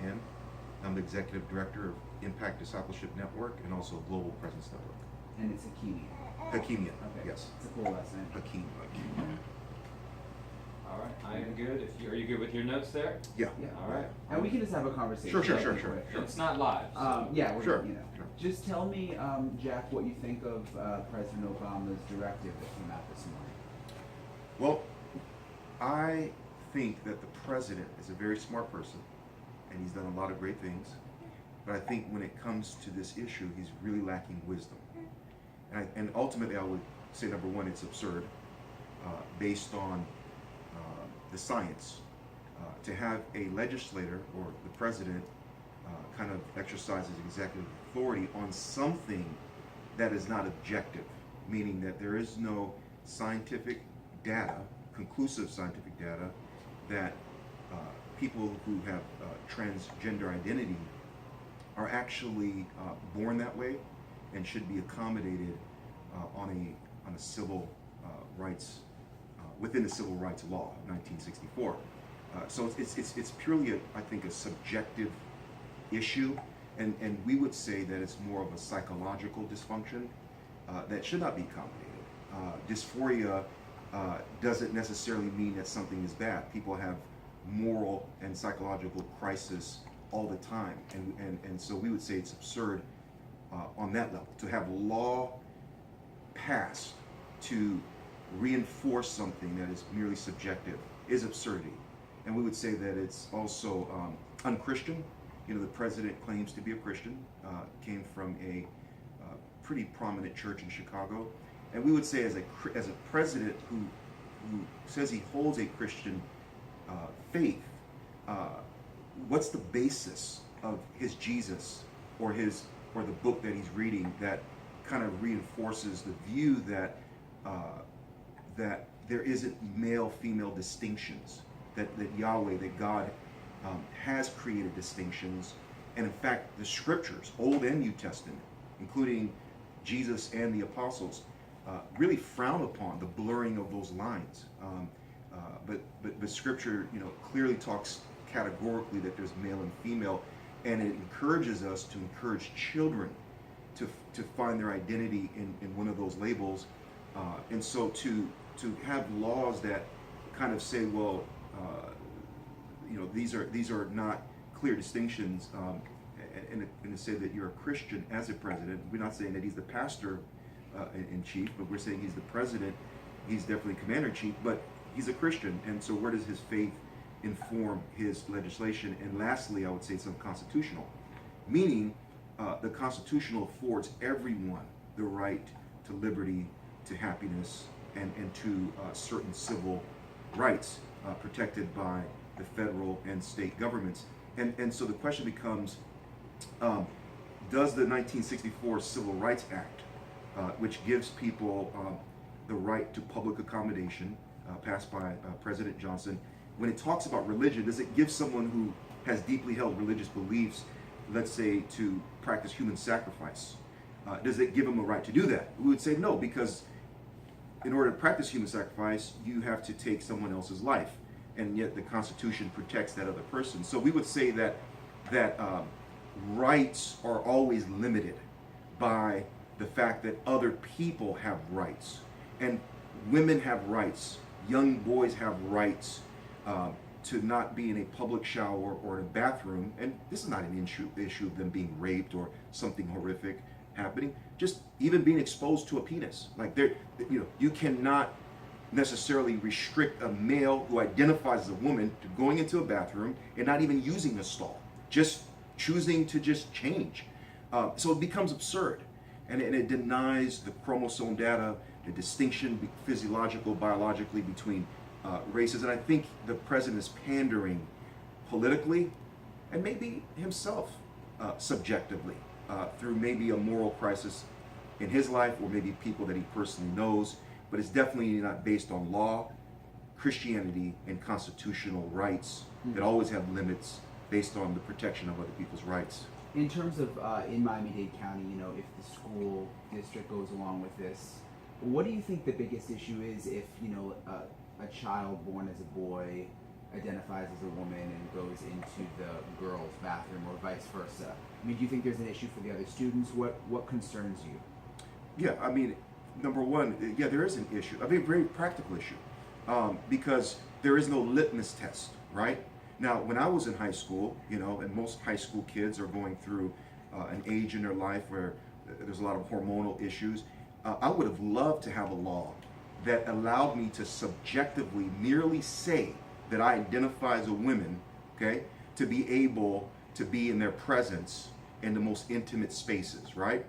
and I'm the executive director of Impact Discipleship Network and also Global Presence Network. And it's Hakimian. Hakimian, Okay. yes. It's a cool last name. Hakim. All right, I am good. Are you good with your notes there? Yeah. Yeah. All right. And we can just have a conversation. Sure. It's not live. So. Yeah, we're Sure. you know. Sure. Just tell me, Jack, what you think of President Obama's directive that came out this morning. Well, I think that the president is a very smart person, and he's done a lot of great things. But I think when it comes to this issue, he's really lacking wisdom. And ultimately, I would say, number one, it's absurd, based on the science, to have a legislator or the president kind of exercises executive authority on something that is not objective, meaning that there is no scientific data, conclusive scientific data, that people who have transgender identity are actually born that way and should be accommodated on a civil rights within the Civil Rights Law, 1964. So it's purely, I think, a subjective issue, and we would say that it's more of a psychological dysfunction that should not be accommodated. Dysphoria doesn't necessarily mean that something is bad. People have moral and psychological crisis all the time, and so we would say it's absurd on that level to have law passed to reinforce something that is merely subjective is absurdity. And we would say that it's also unchristian. You know, the president claims to be a Christian, came from a pretty prominent church in Chicago, and we would say as a president who says he holds a Christian faith, what's the basis of his Jesus or the book that he's reading that kind of reinforces the view that that there isn't male-female distinctions, that Yahweh, that God has created distinctions, and in fact the scriptures, Old and New Testament, including Jesus and the apostles, really frown upon the blurring of those lines. But scripture, clearly talks categorically that there's male and female, and it encourages us to encourage children to find their identity in one of those labels, and so to have laws that kind of say, well, these are not clear distinctions, and to say that you're a Christian as a president. We're not saying that he's the pastor in chief, but we're saying he's the president. He's definitely commander in chief, but he's a Christian, and so where does his faith inform his legislation? And lastly, I would say it's unconstitutional, meaning the Constitution affords everyone the right to liberty, to happiness, and to certain civil rights protected by the federal and state governments. And so the question becomes, does the 1964 Civil Rights Act, which gives people the right to public accommodation, passed by President Johnson, when it talks about religion, does it give someone who has deeply held religious beliefs, let's say, to practice human sacrifice? Does it give them a right to do that? We would say no, because in order to practice human sacrifice, you have to take someone else's life, and yet the Constitution protects that other person. So we would say that rights are always limited by the fact that other people have rights, and women have rights, young boys have rights to not be in a public shower or in a bathroom. And this is not an issue of them being raped or something horrific happening, just even being exposed to a penis. Like, you cannot necessarily restrict a male who identifies as a woman to going into a bathroom and not even using a stall, just choosing to just change. So it becomes absurd, and it denies the chromosome data, the distinction physiological, biologically between races. And I think the president is pandering politically and maybe himself subjectively through maybe a moral crisis in his life, or maybe people that he personally knows, but it's definitely not based on law, Christianity, and constitutional rights that always have limits based on the protection of other people's rights. In terms of in Miami-Dade County, if the school district goes along with this, what do you think the biggest issue is if, a child born as a boy identifies as a woman and goes into the girls' bathroom or vice versa? I mean, do you think there's an issue for the other students? What concerns you? Yeah, I mean, number one, yeah, there is an issue. I mean, a very practical issue, because there is no litmus test, right? Now, when I was in high school, you know, and most high school kids are going through an age in their life where there's a lot of hormonal issues, I would have loved to have a law that allowed me to subjectively merely say that I identify as a woman, okay, to be able to be in their presence in the most intimate spaces, right?